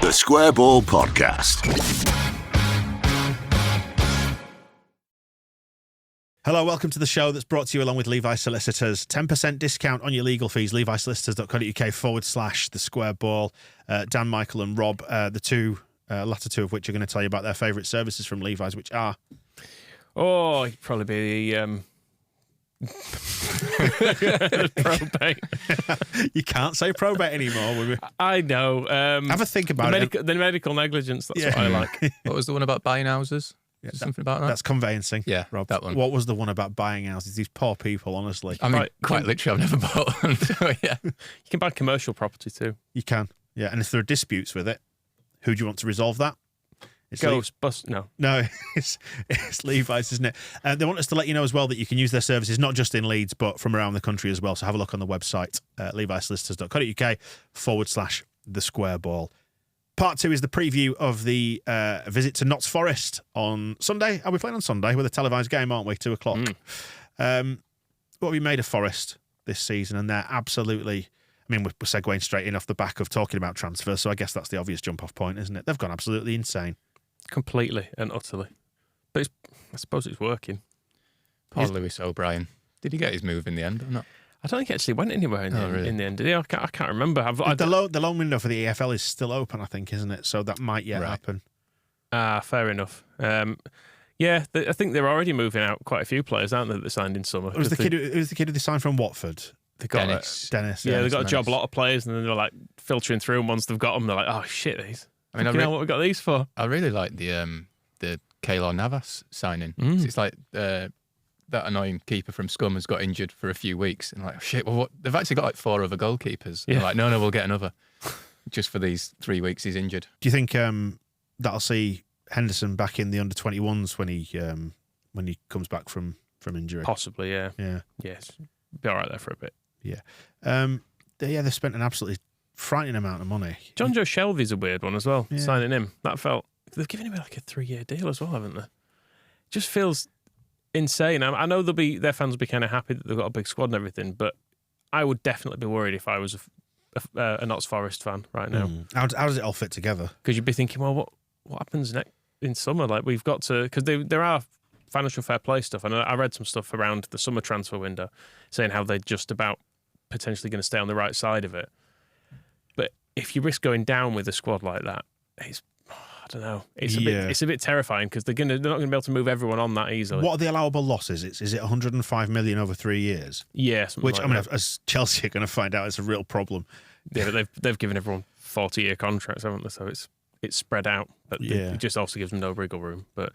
The Square Ball Podcast. Hello, welcome to the show that's brought to you along with Levi Solicitors. 10% discount on your legal fees. levisolicitors.co.uk/the Square Ball. Dan, Michael and Rob, the latter two of which are going to tell you about their favourite services from Levi's, which are... Oh, it'd probably be probate. You can't say probate anymore, will we? I know. Have a think about it. The medical negligence, that's what I like. What was the one about buying houses? Something about that? That's conveyancing. Yeah, Rob. that one. What was the one about buying houses? These poor people, honestly. I mean, quite literally, I've never bought one. So, yeah. You can buy commercial property too. You can, yeah. And if there are disputes with it, who do you want to resolve that? It's No, it's Levi's, isn't it? They want us to let you know as well that you can use their services not just in Leeds, but from around the country as well. So have a look on the website, levisolicitors.co.uk/the Square Ball. Part 2 is the preview of the visit to Notts Forest on Sunday. Are we playing on Sunday with a televised game, aren't we? 2 o'clock. What have you made of Forest this season? And they're absolutely... I mean, we're segueing straight in off the back of talking about transfers, so I guess that's the obvious jump-off point, isn't it? They've gone absolutely insane. Completely and utterly. But I suppose it's working. Poor Lewis O'Brien. Did he get his move in the end or not? I don't think he actually went anywhere in the end, did he? I can't remember. The loan window for the EFL is still open, I think, isn't it? So that might yet happen. Fair enough. I think they're already moving out quite a few players, aren't they, that they signed in summer? Who's the kid who they signed from Watford? They got Dennis. Yeah, they got a job a lot of players, and then they're like filtering through. And once they've got them, they're like, "Oh shit, these! I know what we got these for." I really like the Keylor Navas signing. It's like that annoying keeper from Scum has got injured for a few weeks, and like, oh, shit. Well, what? They've actually got like 4 other goalkeepers. Yeah. They're like, no, we'll get another just for these 3 weeks he's injured. Do you think that'll see Henderson back in the under-21s when he comes back from injury? Possibly, yeah. Yeah. Yes, be all right there for a bit. Yeah. They've spent an absolutely frightening amount of money. John Joe Shelby's a weird one as well, signing him. That felt... They've given him like a 3-year deal as well, haven't they? Just feels insane. I know their fans will be kind of happy that they've got a big squad and everything, but I would definitely be worried if I was a Notts Forest fan right now. How does it all fit together? Because you'd be thinking, well, what happens next in summer? Like, we've got to... Because there are financial fair play stuff, and I read some stuff around the summer transfer window saying how they're just about potentially going to stay on the right side of it. But if you risk going down with a squad like that, I don't know. It's a bit terrifying because they're not going to be able to move everyone on that easily. What are the allowable losses? Is it 105 million over 3 years? Yeah, which as Chelsea are going to find out, it's a real problem. Yeah, but they've given everyone 40-year contracts, haven't they? So it's spread out, but it just also gives them no wriggle room. But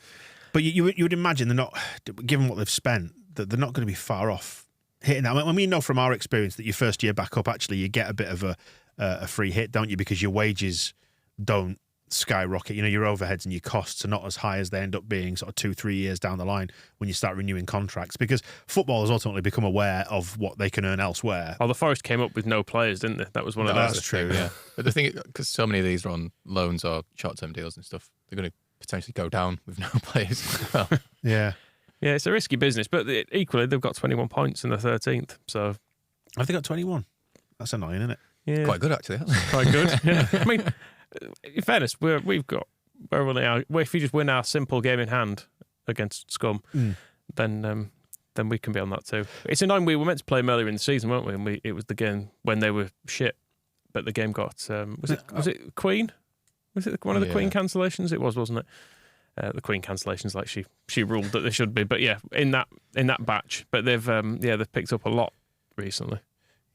you would imagine they're not, given what they've spent, that they're not going to be far off hitting that. I mean, we know from our experience that your first year back up, actually, you get a bit of a free hit, don't you? Because your wages don't skyrocket. You know, your overheads and your costs are not as high as they end up being sort of 2-3 years down the line when you start renewing contracts, because footballers ultimately become aware of what they can earn elsewhere. Well, the Forest came up with no players, didn't they? That was one of those. That's true, yeah. But the thing, because so many of these are on loans or short-term deals and stuff, they're going to potentially go down with no players as well. Yeah, it's a risky business, but equally they've got 21 points in the 13th. So have they got 21? That's annoying, isn't it? Yeah, quite good actually. Quite good. Yeah. I mean, in fairness, if you just win our simple game in hand against Scum, then we can be on that too. It's annoying. We were meant to play them earlier in the season, weren't we? And it was the game when they were shit, but the game got was it Queen? Was it one of the Queen cancellations? It was, wasn't it? The Queen cancellations, like she ruled that they should be. But yeah, in that batch. But they've picked up a lot recently.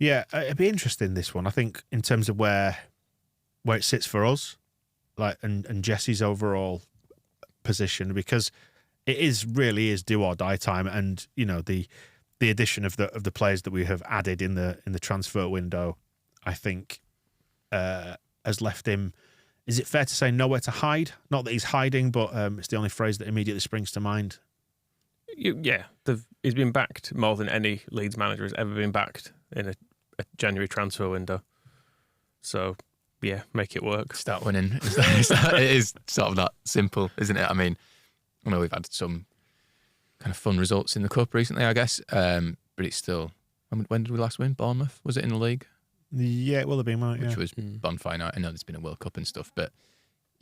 Yeah, it'd be interesting, this one. I think in terms of where it sits for us, like and Jesse's overall position, because it really is do or die time, and you know the addition of the players that we have added in the transfer window, I think, has left him. Is it fair to say nowhere to hide? Not that he's hiding, but it's the only phrase that immediately springs to mind. He's been backed more than any Leeds manager has ever been backed in a January transfer window. So, yeah, make it work. Start winning. It is sort of that simple, isn't it? I mean, I know we've had some kind of fun results in the Cup recently, I guess, but it's still... when did we last win? Bournemouth? Was it in the league? Yeah, it will have been, right? which Yeah. was bonfire night. I know there's been a World Cup and stuff, but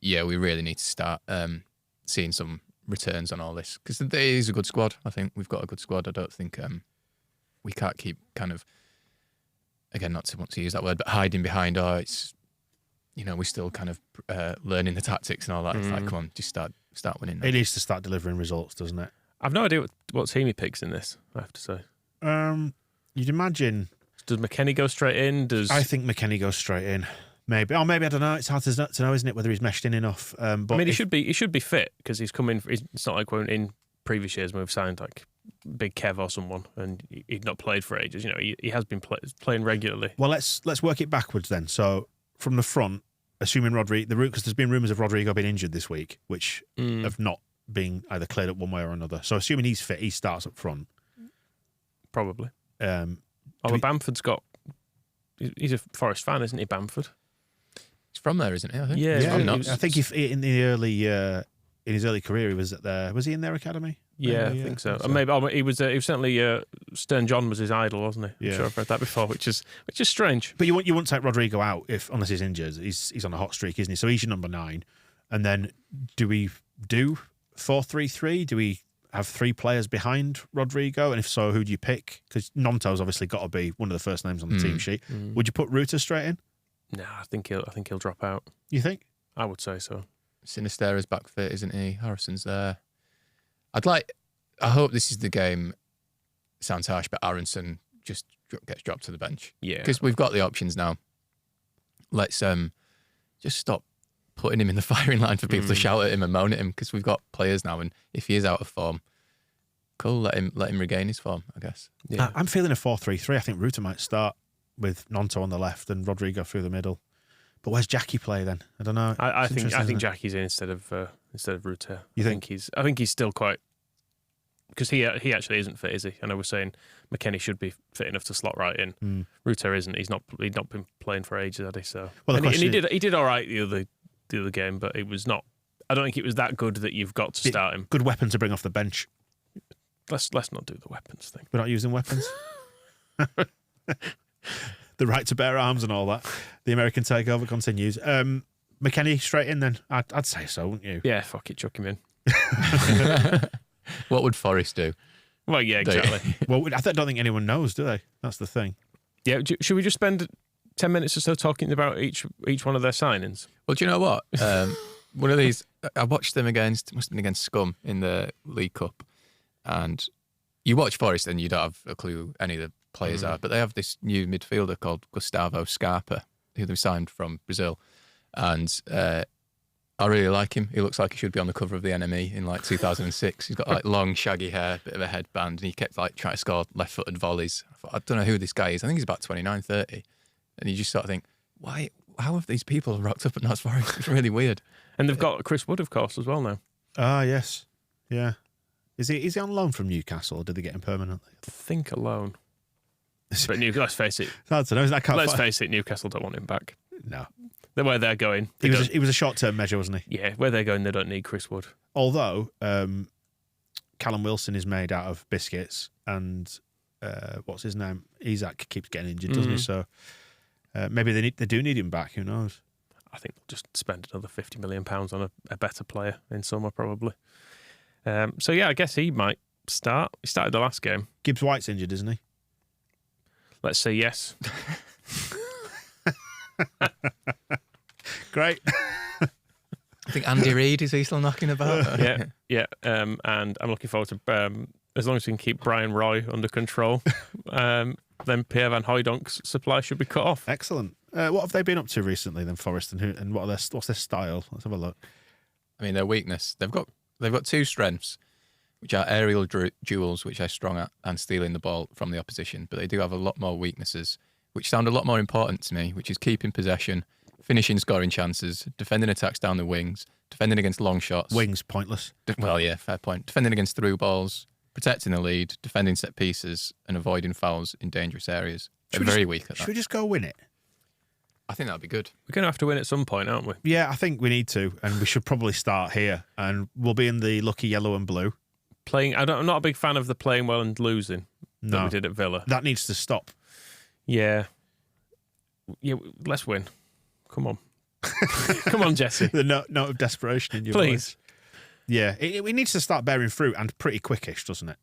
yeah, we really need to start seeing some returns on all this because it is a good squad. I think we've got a good squad. I don't think we can't keep kind of, again, not to want to use that word, but hiding behind, it's, we're still kind of learning the tactics and all that. It's like, come on, just start winning now. It needs to start delivering results, doesn't it? I've no idea what team he picks in this, I have to say. You'd imagine. Does McKennie go straight in? I think McKennie goes straight in. Maybe. Or maybe, I don't know. It's hard to know, isn't it, whether he's meshed in enough. But I mean, he should be fit because he's come in. It's not like when in previous years when we've signed like Big Kev or someone and he'd not played for ages. He has been playing regularly. Well, let's work it backwards then. So from the front, assuming Rodrigo, because there's been rumours of Rodrigo being injured this week, which have not been either cleared up one way or another. So assuming he's fit, he starts up front. Probably. Bamford's got. He's a Forest fan, isn't he, Bamford? He's from there, isn't he? I think. Yeah, I think in the early in his early career he was at their. Was he in their academy? Yeah, I think so. And maybe he was certainly Stern John was his idol, wasn't he? Yeah. I'm sure I've read that before, which is strange. But you won't take Rodrigo out unless he's injured. He's on a hot streak, isn't he? So he's your number 9. And then do we do 4-3-3? Do we have 3 players behind Rodrigo? And if so, who do you pick? Because Nonto's obviously got to be one of the first names on the team sheet. Would you put Rutter straight in? No, I think he'll drop out. You think? I would say so. Sinisterra's back fit, isn't he? Harrison's there. I hope this is the game. Sounds harsh, but Aronson just gets dropped to the bench. Yeah, because we've got the options now. Let's just stop putting him in the firing line for people to shout at him and moan at him because we've got players now, and if he is out of form, cool. Let him regain his form, I guess. Yeah. I'm feeling a 4-3-3. I think Rutter might start with Nonto on the left and Rodrigo through the middle. But where's Jackie play then? I don't know. I think Jackie's in instead of Rutter. You think? I think he's still quite, because he actually isn't fit, is he? I know we're saying McKennie should be fit enough to slot right in. Rutter isn't. He'd not been playing for ages, had he? So he did all right the other game, but it was not. I don't think it was that good that you've got to start him. Good weapon to bring off the bench. Let's not do the weapons thing. We're not using weapons. The right to bear arms and all that. The American takeover continues. McKennie straight in then? I'd say so, wouldn't you? Yeah, fuck it, chuck him in. What would Forest do? Well, yeah, exactly. Well, I don't think anyone knows, do they? That's the thing. Yeah, should we just spend 10 minutes or so talking about each one of their signings? Well, do you know what? One of these, I watched them must have been against Scum in the League Cup, and you watch Forest and you don't have a clue any of the players are, but they have this new midfielder called Gustavo Scarpa, who they signed from Brazil, and I really like him. He looks like he should be on the cover of the NME in like 2006. He's got like long shaggy hair, bit of a headband, and he kept like trying to score left-footed volleys. I thought, I don't know who this guy is. I think he's about 29, 30. And you just sort of think, how have these people rocked up at Notts Forest? It's really weird. And they've got Chris Wood, of course, as well now. Ah, yes. Yeah. Is he on loan from Newcastle, or did they get him permanently? I think alone. But let's face it. It's hard to know. Let's face it, Newcastle don't want him back. No. Where they're going. He was a short-term measure, wasn't he? Yeah, where they're going, they don't need Chris Wood. Although, Callum Wilson is made out of biscuits, and what's his name? Isaac keeps getting injured, doesn't he? So maybe they do need him back. Who knows? I think they'll just spend another £50 million on a better player in summer, probably. So yeah, I guess he might start. He started the last game. Gibbs White's injured, isn't he? Let's say yes. Great. I think Andy Reid, is he still knocking about? Yeah. And I'm looking forward to, as long as we can keep Brian Roy under control, then Pierre Van Hooydonk's supply should be cut off. Excellent. What have they been up to recently then, Forest, and what's their style? Let's have a look. I mean, their weakness. They've got 2 strengths, which are aerial duels, which are strong at, and stealing the ball from the opposition. But they do have a lot more weaknesses, which sound a lot more important to me, which is keeping possession, finishing scoring chances, defending attacks down the wings, defending against long shots. Wings, pointless. Well, yeah, fair point. Defending against through balls, protecting the lead, defending set pieces, and avoiding fouls in dangerous areas. They're very weak at that. Should we just go win it? I think that'd be good. We're going to have to win at some point, aren't we? Yeah, I think we need to, and we should probably start here, and we'll be in the lucky yellow and blue. I'm not a big fan of the playing well and losing that we did at Villa. That needs to stop. Yeah. Yeah, let's win. Come on. Come on, Jesse. The note of desperation in your Please. voice. Yeah, it needs to start bearing fruit, and pretty quickish, doesn't it?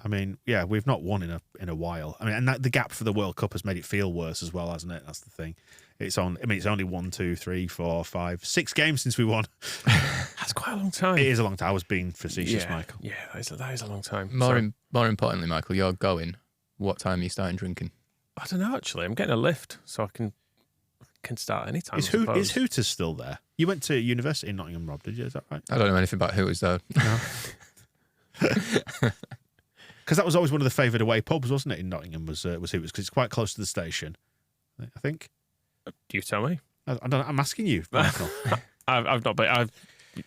I mean, yeah, we've not won in a while. I mean, and the gap for the World Cup has made it feel worse as well, hasn't it? That's the thing. It's only 1, 2, 3, 4, 5, 6 games since we won. That's quite a long time. It is a long time. I was being facetious, Michael. Yeah, that is a long time. More importantly, Michael, you're going. What time are you starting drinking? I don't know, actually. I'm getting a lift, so I can start any time. Is Hooters still there? You went to university in Nottingham, Rob, did you? Is that right? I don't know anything about Hooters, though. No. Because that was always one of the favoured away pubs, wasn't it, in Nottingham, was Hooters, because it's quite close to the station, I think. You tell me. I don't know, I'm asking you, Michael. I've not been.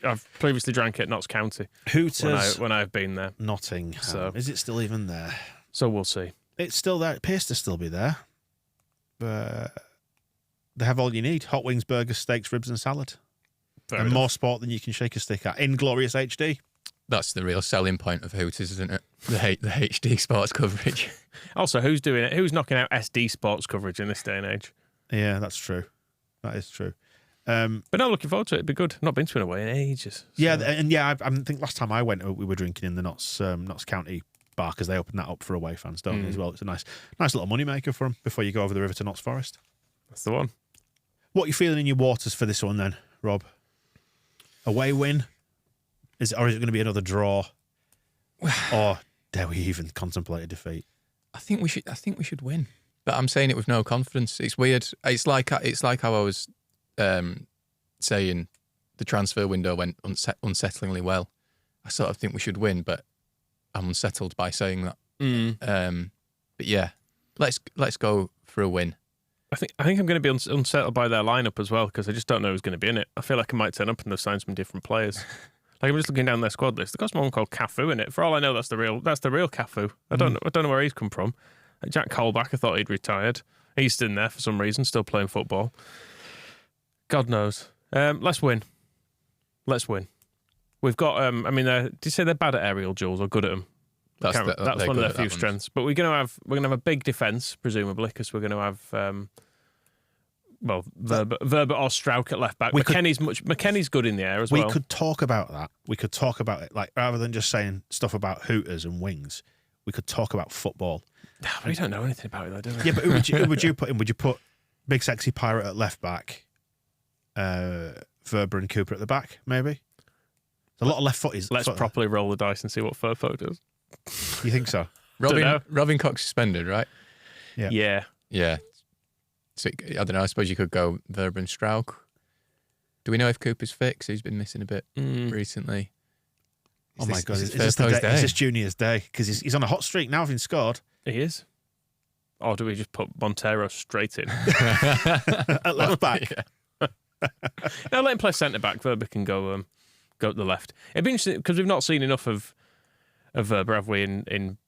I've previously drank at Notts County. Hooters when I've been there. Nottingham. So, is it still even there? So we'll see. It's still there. It appears to still be there. But they have all you need: hot wings, burgers, steaks, ribs, and salad. And more sport than you can shake a stick at in glorious HD. That's the real selling point of Hooters, isn't it? The HD sports coverage. Also, who's doing it? Who's knocking out SD sports coverage in this day and age? Yeah, that's true. That is true. But no, looking forward to it. It'd be good. Not been to an away in ages. So. Yeah, and I think last time I went, we were drinking in the Notts County bar, because they opened that up for away fans, don't they, as well. It's a nice little moneymaker for them before you go over the river to Notts Forest. That's the one. What are you feeling in your waters for this one then, Rob? Away win? Is it going to be another draw? Or dare we even contemplate a defeat? I think we should win. But I'm saying it with no confidence. It's weird. It's like how I was saying the transfer window went unsettlingly well. I sort of think we should win, but I'm unsettled by saying that. But yeah, let's go for a win. I think I'm going to be unsettled by their lineup as well, because I just don't know who's going to be in it. I feel like I might turn up and they've signed some different players. Like, I'm just looking down their squad list. They've got someone called Cafu in it. For all I know, that's the real Cafu. I don't know where he's come from. Jack Colback, I thought he'd retired. He's still in there for some reason, still playing football. God knows. Let's win. Let's win. We've got. Did you say they're bad at aerial duels or good at them? That's one of their few strengths. But we're going to have a big defence, presumably, because we're going to have. Verber or Strauch at left back. McKennie's good in the air as well. We could talk about that. We could talk about it, like, rather than just saying stuff about Hooters and wings. We could talk about football. We don't know anything about it, though, do we? Yeah, but who would you put in? Would you put Big Sexy Pirate at left back, Verber and Cooper at the back, maybe? There's a lot of left footies. Let's properly roll the dice and see what Furfo does. You think so? Robin Cox suspended, right? Yeah. So, I don't know, I suppose you could go Verber and Strauch. Do we know if Cooper's fit? 'Cause he's been missing a bit recently. Oh my God, is this Junior's day? Because he's on a hot streak now, having scored. He is. Or do we just put Montero straight in? At left back? No, let him play centre-back. Verber can go to the left. It'd be interesting, because we've not seen enough of Verber, have we, in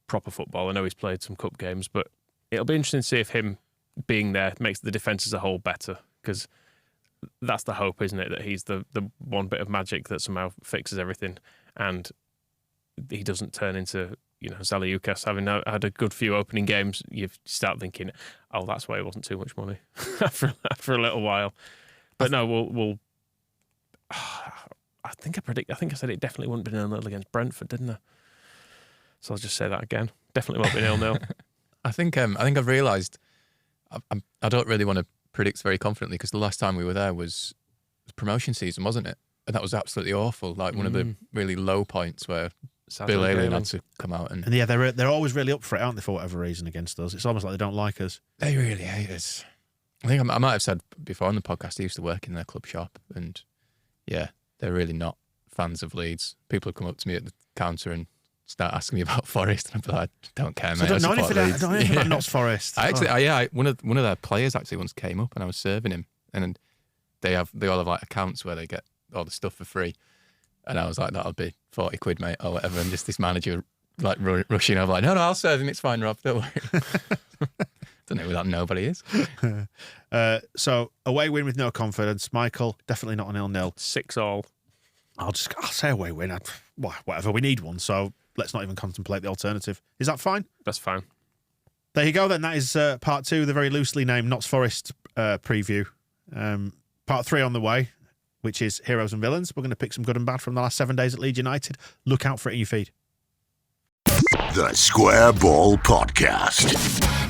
proper football. I know he's played some cup games, but it'll be interesting to see if him being there makes the defence as a whole better, because that's the hope, isn't it? That he's the one bit of magic that somehow fixes everything, and he doesn't turn into, Zaliukas having had a good few opening games. You start thinking, oh, that's why it wasn't too much money for a little while. But no, we'll. I think I said it definitely wouldn't be 0-0 against Brentford, didn't I? So I'll just say that again. Definitely won't be 0-0. I think I've realised I don't really want to predict very confidently, because the last time we were there was promotion season, wasn't it? And that was absolutely awful. Like one of the really low points where Bill Alien had to come out and yeah, they're always really up for it, aren't they? For whatever reason against us, it's almost like they don't like us. They really hate us. I think I might have said before on the podcast, I used to work in their club shop, and yeah, they're really not fans of Leeds. People come up to me at the counter and start asking me about Forest, and I'm like, I don't care, mate. I don't know anything about Notts Forest. One of their players actually once came up, and I was serving him, and they all have like accounts where they get all the stuff for free, and I was like, that'll be 40 quid, mate, or whatever. And just this manager like rushing over, like, no, I'll serve him. It's fine, Rob. Don't worry. Don't know who that nobody is. So away win with no confidence. Michael, definitely not a 0-0. 6-6. I'll say away win. Whatever, we need one, so let's not even contemplate the alternative. Is that fine? That's fine. There you go then. That is part 2, the very loosely named Notts Forest preview. Part 3 on the way, which is Heroes and Villains. We're going to pick some good and bad from the last 7 days at Leeds United. Look out for it in your feed. The Square Ball Podcast.